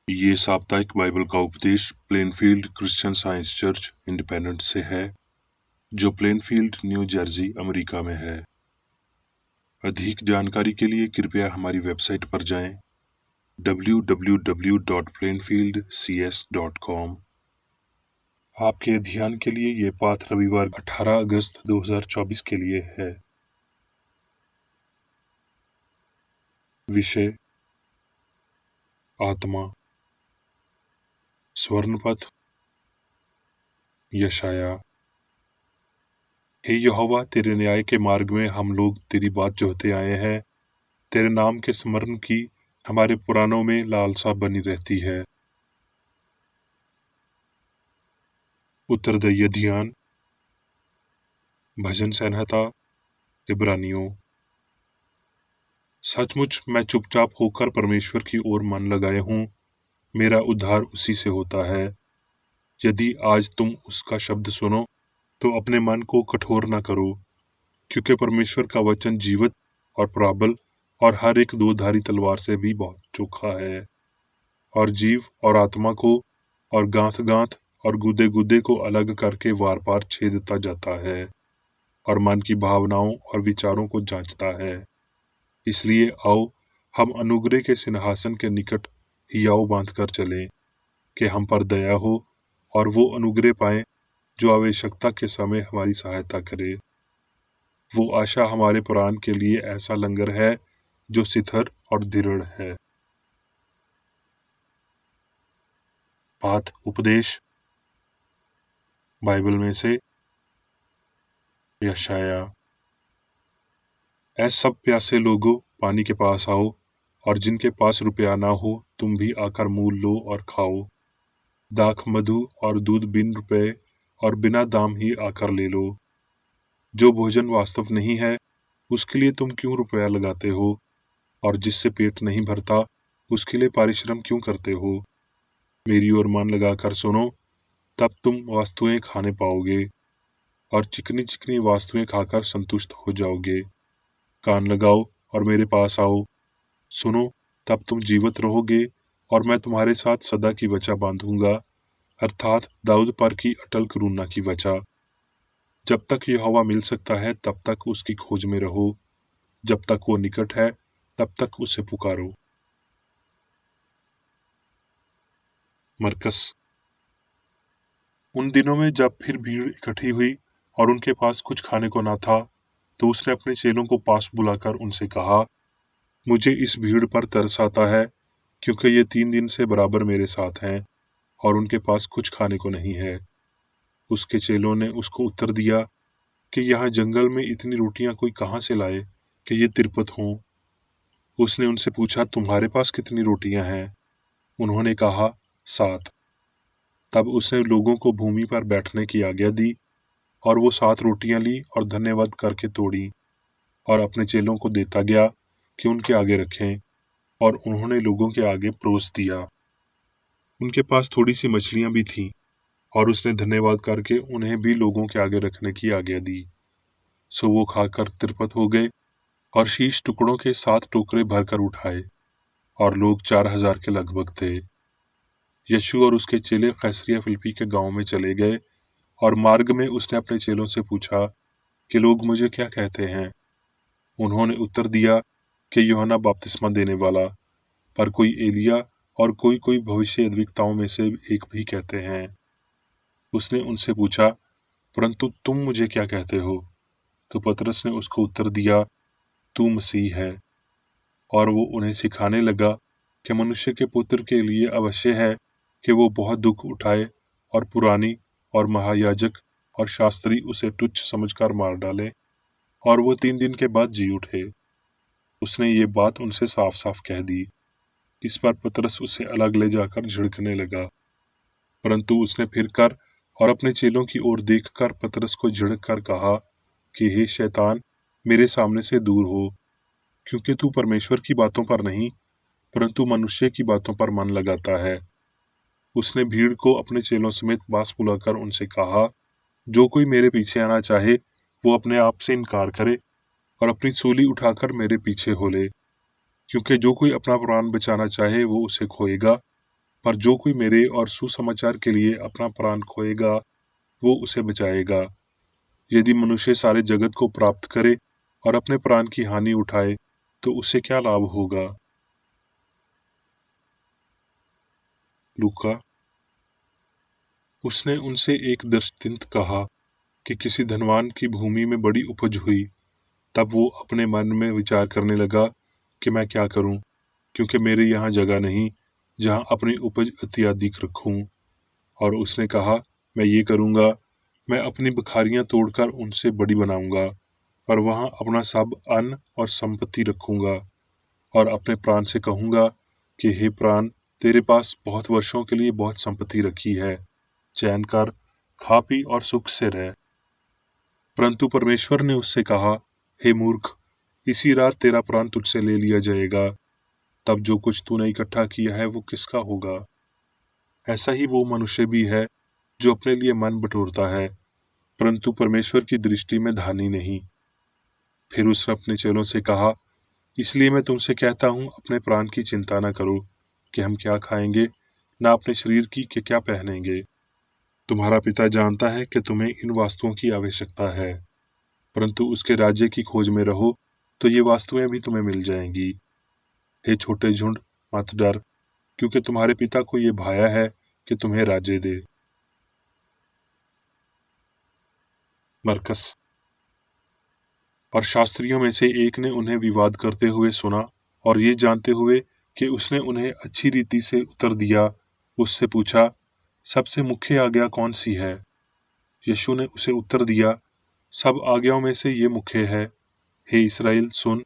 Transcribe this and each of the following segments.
ये साप्ताहिक बाइबल का उपदेश Plainfield Christian science church independent से है, जो प्लेनफील्ड, न्यू जर्सी, अमेरिका में है। अधिक जानकारी के लिए कृपया हमारी वेबसाइट पर जाएं www.plainfieldcs.com। आपके ध्यान के लिए ये पाठ रविवार 18 अगस्त 2024 के लिए है। विषय आत्मा। स्वर्णपथ यशाया। हे यहोवा, तेरे न्याय के मार्ग में हम लोग तेरी बात जोहते आए हैं। तेरे नाम के स्मरण की हमारे पुराणों में लालसा बनी रहती है। उत्तरदायी ध्यान। भजन संहिता, इब्रानियों। सचमुच मैं चुपचाप होकर परमेश्वर की ओर मन लगाए हूँ। मेरा उद्धार उसी से होता है। यदि आज तुम उसका शब्द सुनो तो अपने मन को कठोर न करो, क्योंकि परमेश्वर का वचन जीवित और प्रबल और हर एक दो-धारी तलवार से भी बहुत चोखा है, और जीव और आत्मा को और गांठ-गांठ और गुदे-गुदे को अलग करके वार-पार छेदता जाता है, और मन की भावनाओं और विचारों को जांचता है। इसलिए आओ, हम अनुग्रह के सिंहासन के निकट हियाव बांधकर चलें, कि हम पर दया हो और वो अनुग्रह पाएं जो आवश्यकता के समय हमारी सहायता करे। वो आशा हमारे प्राण के लिए ऐसा लंगर है जो शिथिर और दृढ़ है। पाठ उपदेश बाइबल में से यशाया। ऐ सब प्यासे लोगों, पानी के पास आओ, और जिनके पास रुपया ना हो तुम भी आकर मूल लो और खाओ। दाख, मधु और दूध बिन रुपए और बिना दाम ही आकर ले लो। जो भोजन वास्तव नहीं है उसके लिए तुम क्यों रुपया लगाते हो, और जिससे पेट नहीं भरता उसके लिए परिश्रम क्यों करते हो। मेरी ओर मन लगाकर सुनो, तब तुम वस्तुएं खाने पाओगे, और चिकनी चिकनी वस्तुएं खाकर संतुष्ट हो जाओगे। कान लगाओ और मेरे पास आओ, सुनो, तब तुम जीवित रहोगे, और मैं तुम्हारे साथ सदा की वचा बांधूंगा, अर्थात दाऊद पर की अटल करुणा की वचा। जब तक यहोवा मिल सकता है तब तक उसकी खोज में रहो, जब तक वो निकट है तब तक उसे पुकारो। मरकस। उन दिनों में जब फिर भीड़ इकट्ठी हुई और उनके पास कुछ खाने को ना था, तो उसने अपने चेलों को पास बुलाकर उनसे कहा, मुझे इस भीड़ पर तरस आता है, क्योंकि ये 3 दिन से बराबर मेरे साथ हैं और उनके पास कुछ खाने को नहीं है। उसके चेलों ने उसको उत्तर दिया कि यहाँ जंगल में इतनी रोटियां कोई कहाँ से लाए कि ये तिरपत हों। उसने उनसे पूछा, तुम्हारे पास कितनी रोटियां हैं? उन्होंने कहा, 7। तब उसने लोगों को भूमि पर बैठने की आज्ञा दी, और वो 7 रोटियां ली और धन्यवाद करके तोड़ी और अपने चेलों को देता गया कि उनके आगे रखें, और उन्होंने लोगों के आगे परोस दिया। उनके पास थोड़ी सी मछलियां भी थीं, और उसने धन्यवाद करके उन्हें भी लोगों के आगे रखने की आज्ञा दी। सो वो खाकर तिरपत हो गए, और शीश टुकड़ों के 7 टोकरे भरकर उठाए, और लोग 4000 के लगभग थे। यीशु और उसके चेले कैसरिया फिलिप्पी के गांव में चले गए, और मार्ग में उसने अपने चेलों से पूछा कि लोग मुझे क्या कहते हैं। उन्होंने उत्तर दिया कि यूहन्ना बपतिस्मा देने वाला, पर कोई एलिया, और कोई भविष्यद्वक्ताओं में से एक भी कहते हैं। उसने उनसे पूछा, परंतु तुम मुझे क्या कहते हो? तो पतरस ने उसको उत्तर दिया, तू मसीह है। और वो उन्हें सिखाने लगा कि मनुष्य के पुत्र के लिए अवश्य है कि वो बहुत दुख उठाए, और पुरानी और महायाजक और शास्त्री उसे तुच्छ समझकर मार डालें, और वो 3 दिन के बाद जी उठे। उसने ये बात उनसे साफ साफ कह दी। इस पर पतरस उसे अलग ले जाकर झिड़कने लगा, परंतु उसने फिर कर और अपने चेलों की ओर देखकर पतरस को झिड़क कर कहा कि हे शैतान, मेरे सामने से दूर हो, क्योंकि तू परमेश्वर की बातों पर नहीं परंतु मनुष्य की बातों पर मन लगाता है। उसने भीड़ को अपने चेलों समेत पास बुलाकर उनसे कहा, जो कोई मेरे पीछे आना चाहे वो अपने आप से इनकार करे और अपनी सूली उठाकर मेरे पीछे हो ले, क्योंकि जो कोई अपना प्राण बचाना चाहे वो उसे खोएगा, पर जो कोई मेरे और सुसमाचार के लिए अपना प्राण खोएगा वो उसे बचाएगा। यदि मनुष्य सारे जगत को प्राप्त करे और अपने प्राण की हानि उठाए तो उसे क्या लाभ होगा। लूका। उसने उनसे एक दृष्टांत कहा कि किसी धनवान की भूमि में बड़ी उपज हुई। तब वो अपने मन में विचार करने लगा कि मैं क्या करूं, क्योंकि मेरे यहाँ जगह नहीं जहाँ अपनी उपज अत्यधिक रखूं। और उसने कहा, मैं ये करूंगा, मैं अपनी बखारियां तोड़कर उनसे बड़ी बनाऊंगा और वहां अपना सब अन्न और संपत्ति रखूंगा और अपने प्राण से कहूंगा कि हे प्राण, तेरे पास बहुत वर्षों के लिए बहुत संपत्ति रखी है, चैन कर, खा पी और सुख से रह। परंतु परमेश्वर ने उससे कहा, हे मूर्ख, इसी रात तेरा प्राण तुझसे ले लिया जाएगा। तब जो कुछ तूने इकट्ठा किया है वो किसका होगा। ऐसा ही वो मनुष्य भी है जो अपने लिए मन बटोरता है, परंतु परमेश्वर की दृष्टि में धानी नहीं। फिर उसने अपने चेलों से कहा, इसलिए मैं तुमसे कहता हूं, अपने प्राण की चिंता न करो कि हम क्या खाएंगे, न अपने शरीर की कि क्या पहनेंगे। तुम्हारा पिता जानता है कि तुम्हें इन वस्तुओं की आवश्यकता है। परंतु उसके राज्य की खोज में रहो तो ये वस्तुएं भी तुम्हें मिल जाएंगी। हे छोटे झुंड, मत डर, क्योंकि तुम्हारे पिता को ये भाया है कि तुम्हें राज्य दे। मरकस। और शास्त्रियों में से एक ने उन्हें विवाद करते हुए सुना और ये जानते हुए कि उसने उन्हें अच्छी रीति से उत्तर दिया, उससे पूछा, सबसे मुख्य आज्ञा कौन सी है। यीशु ने उसे उत्तर दिया, सब आज्ञाओं में से ये मुख्य है, हे इस्राएल सुन,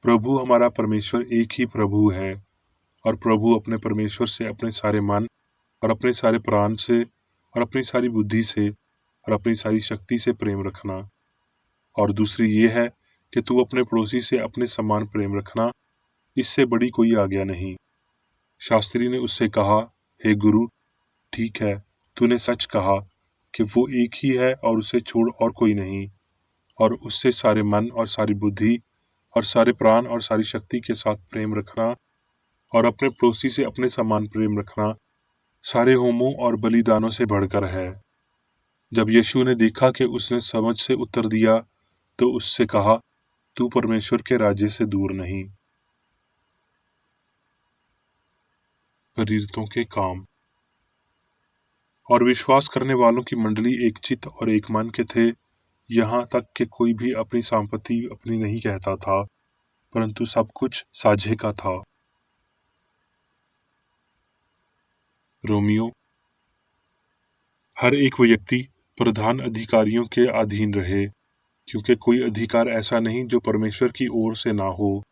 प्रभु हमारा परमेश्वर एक ही प्रभु है, और प्रभु अपने परमेश्वर से अपने सारे मन और अपने सारे प्राण से और अपनी सारी बुद्धि से और अपनी सारी शक्ति से प्रेम रखना। और दूसरी ये है कि तू अपने पड़ोसी से अपने समान प्रेम रखना, इससे बड़ी कोई आज्ञा नहीं। शास्त्री ने उससे कहा, हे गुरु, ठीक है, तूने सच कहा कि वो एक ही है और उसे छोड़ और कोई नहीं, और उससे सारे मन और सारी बुद्धि और सारे प्राण और सारी शक्ति के साथ प्रेम रखना, और अपने पड़ोसी से अपने समान प्रेम रखना सारे होमों और बलिदानों से बढ़कर है। जब यीशु ने देखा कि उसने समझ से उत्तर दिया तो उससे कहा, तू परमेश्वर के राज्य से दूर नहीं। प्रेरितों के काम। और विश्वास करने वालों की मंडली एक चित्त और एक मन के थे, यहाँ तक कि कोई भी अपनी संपत्ति अपनी नहीं कहता था, परंतु सब कुछ साझे का था। रोमियो। हर एक व्यक्ति प्रधान अधिकारियों के अधीन रहे, क्योंकि कोई अधिकार ऐसा नहीं जो परमेश्वर की ओर से ना हो,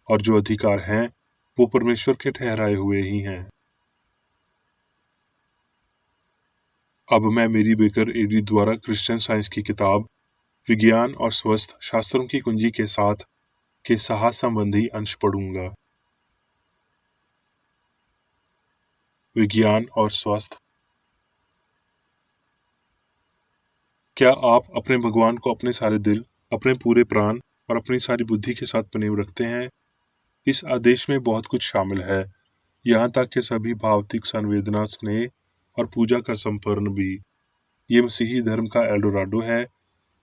और जो अधिकार हैं वो परमेश्वर के ठहराए हुए ही हैं। अब मैं मेरी बेकर एडी द्वारा क्रिश्चियन साइंस की किताब विज्ञान और स्वस्थ शास्त्रों की कुंजी के साथ के साहस संबंधी अंश पढ़ूंगा। विज्ञान और स्वस्थ। क्या आप अपने भगवान को अपने सारे दिल, अपने पूरे प्राण और अपनी सारी बुद्धि के साथ प्रेम रखते हैं। इस आदेश में बहुत कुछ शामिल है, यहाँ तक कि सभी भावतिक संवेदना, स्नेह और पूजा का संपूर्ण भी। ये मसीही धर्म का एल्डोराडो है।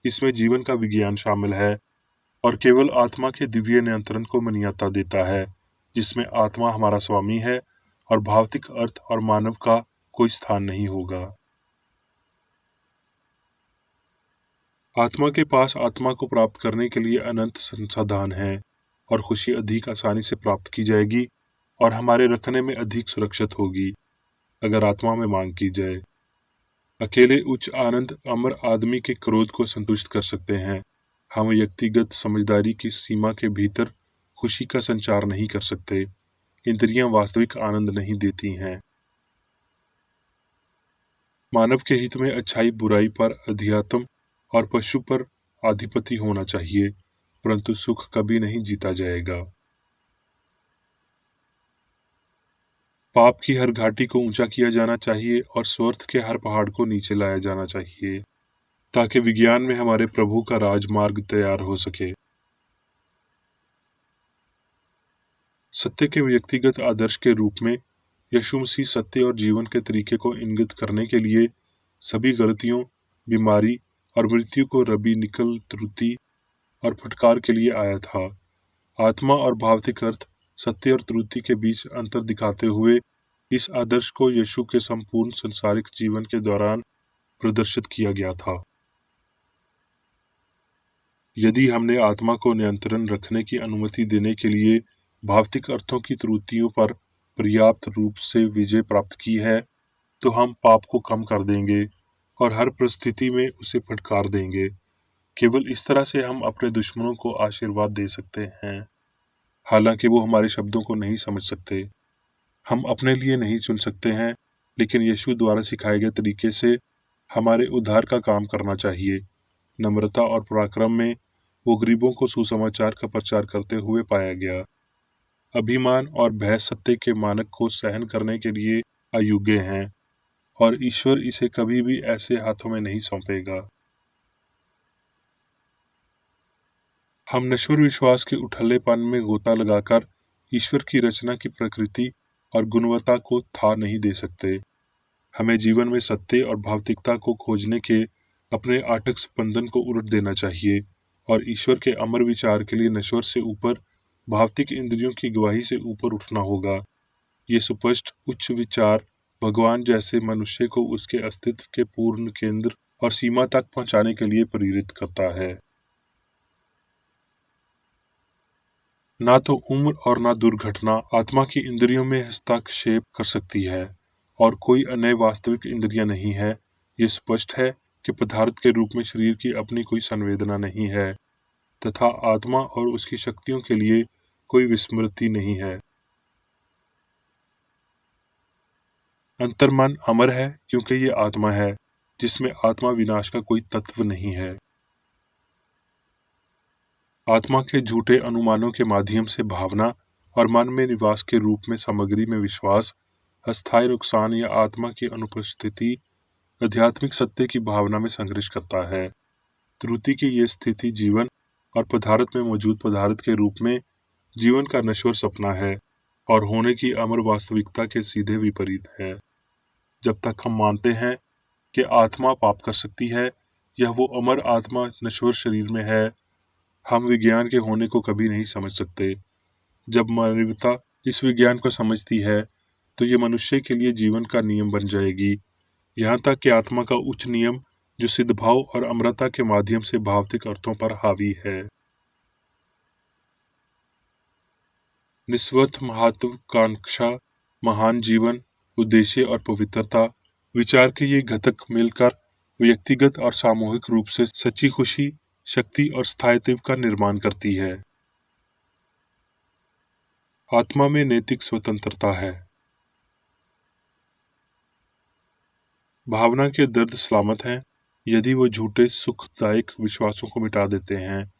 इसमें जीवन का विज्ञान शामिल है और केवल आत्मा के दिव्य नियंत्रण को मान्यता देता है, जिसमें आत्मा हमारा स्वामी है और भौतिक अर्थ और मानव का कोई स्थान नहीं होगा। आत्मा के पास आत्मा को प्राप्त करने के लिए अनंत संसाधन हैं और खुशी अधिक आसानी से प्राप्त की जाएगी और हमारे रखने में अधिक सुरक्षित होगी अगर आत्मा में मांग की जाए। अकेले उच्च आनंद अमर आदमी के क्रोध को संतुष्ट कर सकते हैं। हम व्यक्तिगत समझदारी की सीमा के भीतर खुशी का संचार नहीं कर सकते। इंद्रियां वास्तविक आनंद नहीं देती हैं। मानव के हित में अच्छाई बुराई पर अध्यात्म और पशु पर आधिपत्य होना चाहिए, परंतु सुख कभी नहीं जीता जाएगा। पाप की हर घाटी को ऊंचा किया जाना चाहिए और स्वार्थ के हर पहाड़ को नीचे लाया जाना चाहिए, ताकि विज्ञान में हमारे प्रभु का राजमार्ग तैयार हो सके। सत्य के व्यक्तिगत आदर्श के रूप में यीशु मसीह सत्य और जीवन के तरीके को इंगित करने के लिए सभी गलतियों, बीमारी और मृत्यु को रबीनिकल त्रुटि और फटकार के लिए आया था। आत्मा और भौतिक अर्थ, सत्य और त्रुटि के बीच अंतर दिखाते हुए इस आदर्श को यीशु के संपूर्ण संसारिक जीवन के दौरान प्रदर्शित किया गया था। यदि हमने आत्मा को नियंत्रण रखने की अनुमति देने के लिए भौतिक अर्थों की त्रुटियों पर पर्याप्त रूप से विजय प्राप्त की है, तो हम पाप को कम कर देंगे और हर परिस्थिति में उसे फटकार देंगे। केवल इस तरह से हम अपने दुश्मनों को आशीर्वाद दे सकते हैं, हालांकि वो हमारे शब्दों को नहीं समझ सकते। हम अपने लिए नहीं चुन सकते हैं, लेकिन यीशु द्वारा सिखाए गए तरीके से हमारे उद्धार का काम करना चाहिए। नम्रता और पराक्रम में वो गरीबों को सुसमाचार का प्रचार करते हुए पाया गया। अभिमान और भय सत्य के मानक को सहन करने के लिए अयोग्य हैं और ईश्वर इसे कभी भी ऐसे हाथों में नहीं सौंपेगा। हम नश्वर विश्वास के उठल्लेपन में गोता लगाकर ईश्वर की रचना की प्रकृति और गुणवत्ता को था नहीं दे सकते। हमें जीवन में सत्य और भौतिकता को खोजने के अपने आटक स्पंदन को उलट देना चाहिए और ईश्वर के अमर विचार के लिए नश्वर से ऊपर, भौतिक इंद्रियों की गवाही से ऊपर उठना होगा। ये सुस्पष्ट उच्च विचार भगवान जैसे मनुष्य को उसके अस्तित्व के पूर्ण केंद्र और सीमा तक पहुंचाने के लिए प्रेरित करता है। ना तो उम्र और ना दुर्घटना आत्मा की इंद्रियों में हस्तक्षेप कर सकती है और कोई अन्य वास्तविक इंद्रियां नहीं है। ये स्पष्ट है कि पदार्थ के रूप में शरीर की अपनी कोई संवेदना नहीं है तथा आत्मा और उसकी शक्तियों के लिए कोई विस्मृति नहीं है। अंतर्मन अमर है क्योंकि ये आत्मा है, जिसमें आत्मा विनाश का कोई तत्व नहीं है। आत्मा के झूठे अनुमानों के माध्यम से भावना और मन में निवास के रूप में सामग्री में विश्वास, अस्थायी नुकसान या आत्मा की अनुपस्थिति आध्यात्मिक सत्य की भावना में संघर्ष करता है। त्रुटि की ये स्थिति जीवन और पदार्थ में मौजूद पदार्थ के रूप में जीवन का नश्वर सपना है और होने की अमर वास्तविकता के सीधे विपरीत है। जब तक हम मानते हैं कि आत्मा पाप कर सकती है या वो अमर आत्मा नश्वर शरीर में है, हम विज्ञान के होने को कभी नहीं समझ सकते। जब मानवता इस विज्ञान को समझती है, तो ये मनुष्य के लिए जीवन का नियम बन जाएगी, यहाँ तक कि आत्मा का उच्च नियम जो सिद्धभाव और अमरता के माध्यम से भौतिक अर्थों पर हावी है। निस्वार्थ महत्वाकांक्षा, महान जीवन, उद्देश्य और पवित्रता विचार के ये घटक मिलकर व्यक्तिगत और सामूहिक रूप से सच्ची खुशी, शक्ति और स्थायित्व का निर्माण करती है। आत्मा में नैतिक स्वतंत्रता है। भावना के दर्द सलामत हैं यदि वो झूठे सुखदायक विश्वासों को मिटा देते हैं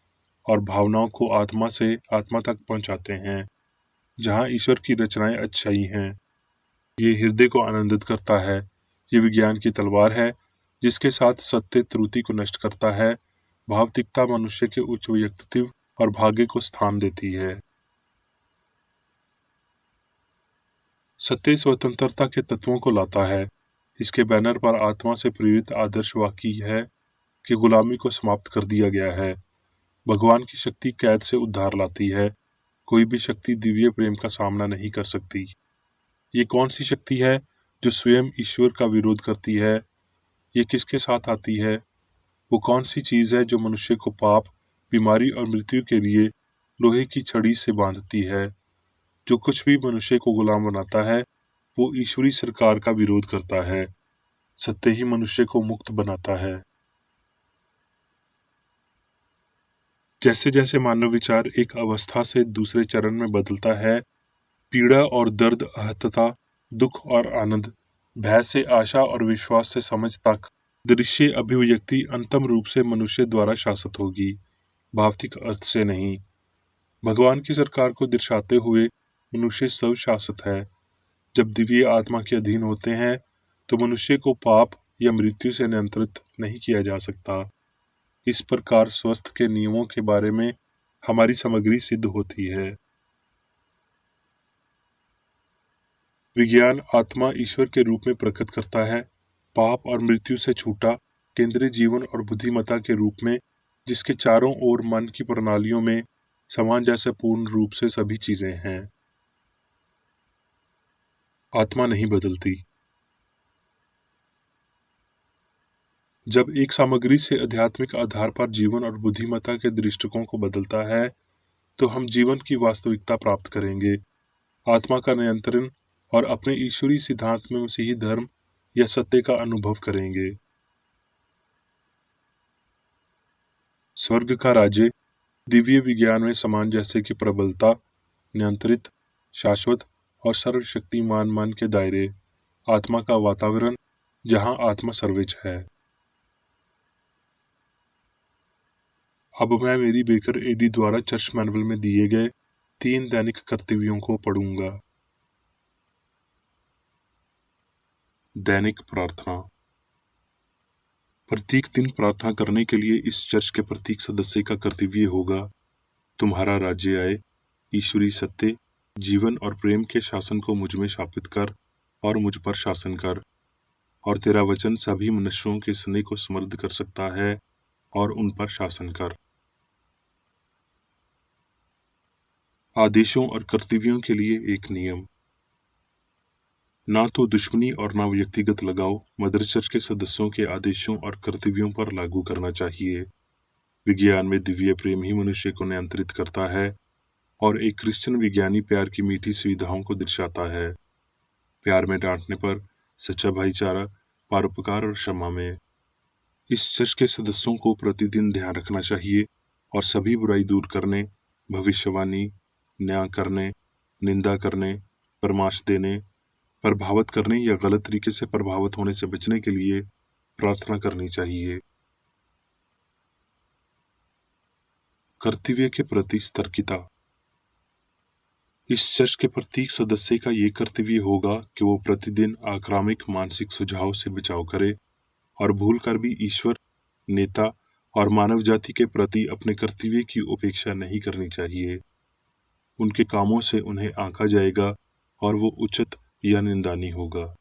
और भावनाओं को आत्मा से आत्मा तक पहुंचाते हैं, जहां ईश्वर की रचनाएं अच्छाई हैं। ये हृदय को आनंदित करता है। ये विज्ञान की तलवार है जिसके साथ सत्य त्रुटि को नष्ट करता है। भौतिकता मनुष्य के उच्च व्यक्तित्व और भाग्य को स्थान देती है। सत्य स्वतंत्रता के तत्वों को लाता है। इसके बैनर पर आत्मा से प्रेरित आदर्श वाक्य है कि गुलामी को समाप्त कर दिया गया है। भगवान की शक्ति कैद से उद्धार लाती है। कोई भी शक्ति दिव्य प्रेम का सामना नहीं कर सकती। ये कौन सी शक्ति है जो स्वयं ईश्वर का विरोध करती है? ये किसके साथ आती है? वो कौन सी चीज है जो मनुष्य को पाप, बीमारी और मृत्यु के लिए लोहे की छड़ी से बांधती है? जो कुछ भी मनुष्य को गुलाम बनाता है, वो ईश्वरी सरकार का विरोध करता है। सत्य ही मनुष्य को मुक्त बनाता है। जैसे जैसे मानव विचार एक अवस्था से दूसरे चरण में बदलता है, पीड़ा और दर्द, आहतता, दुख और आनंद, भय से आशा और विश्वास से समझ तक, दृश्य अभिव्यक्ति अंतिम रूप से मनुष्य द्वारा शासित होगी, भौतिक अर्थ से नहीं। भगवान की सरकार को दर्शाते हुए मनुष्य स्वशासित है। जब दिव्य आत्मा के अधीन होते हैं, तो मनुष्य को पाप या मृत्यु से नियंत्रित नहीं किया जा सकता। इस प्रकार स्वस्थ के नियमों के बारे में हमारी सामग्री सिद्ध होती है। विज्ञान आत्मा ईश्वर के रूप में प्रकट करता है, पाप और मृत्यु से छूटा केंद्रीय जीवन और बुद्धिमत्ता के रूप में, जिसके चारों ओर मन की प्रणालियों में सामंजस्य पूर्ण रूप से सभी चीजें हैं। आत्मा नहीं बदलती। जब एक सामग्री से आध्यात्मिक आधार पर जीवन और बुद्धिमत्ता के दृष्टिकोण को बदलता है, तो हम जीवन की वास्तविकता प्राप्त करेंगे, आत्मा का नियंत्रण और अपने ईश्वरीय सिद्धांत में मसीही धर्म या सत्य का अनुभव करेंगे। स्वर्ग का राज्य दिव्य विज्ञान में सामंजस्य की प्रबलता, नियंत्रित, शाश्वत और सर्वशक्तिमान मन के दायरे, आत्मा का वातावरण जहां आत्मा सर्वोच्च है। अब मैं मेरी बेकर एडी द्वारा चर्च मैनुअल में दिए गए 3 दैनिक कर्तव्यों को पढ़ूंगा। दैनिक प्रार्थना। प्रत्येक दिन प्रार्थना करने के लिए इस चर्च के प्रत्येक सदस्य का कर्तव्य होगा, तुम्हारा राज्य आए, ईश्वरीय सत्य, जीवन और प्रेम के शासन को मुझ में स्थापित कर और मुझ पर शासन कर, और तेरा वचन सभी मनुष्यों के स्नेह को समृद्ध कर सकता है और उन पर शासन कर। आदेशों और कर्तव्यों के लिए एक नियम। ना तो दुश्मनी और ना व्यक्तिगत लगाव मदर चर्च के सदस्यों के आदेशों और कर्तव्यों पर लागू करना चाहिए। विज्ञान में दिव्य प्रेम ही मनुष्य को नियंत्रित करता है और एक क्रिश्चियन विज्ञानी प्यार की मीठी सुविधाओं को दर्शाता है। प्यार में डांटने पर, सच्चा भाईचारा, परोपकार और क्षमा में। इस चर्च के सदस्यों को प्रतिदिन ध्यान रखना चाहिए और सभी बुराई दूर करने, भविष्यवाणी, न्याय करने, निंदा करने, परामर्श देने, प्रभावित करने या गलत तरीके से प्रभावित होने से बचने के लिए प्रार्थना करनी चाहिए। कर्तव्य के प्रति सतर्कता। इस चर्च के प्रत्येक सदस्य का ये कर्तव्य होगा कि वो प्रतिदिन आक्रामक मानसिक सुझाव से बचाव करे और भूल कर भी ईश्वर, नेता और मानव जाति के प्रति अपने कर्तव्य की उपेक्षा नहीं करनी चाहिए। उनके कामों से उन्हें आंका जाएगा और वो उचित या निंदनीय होगा।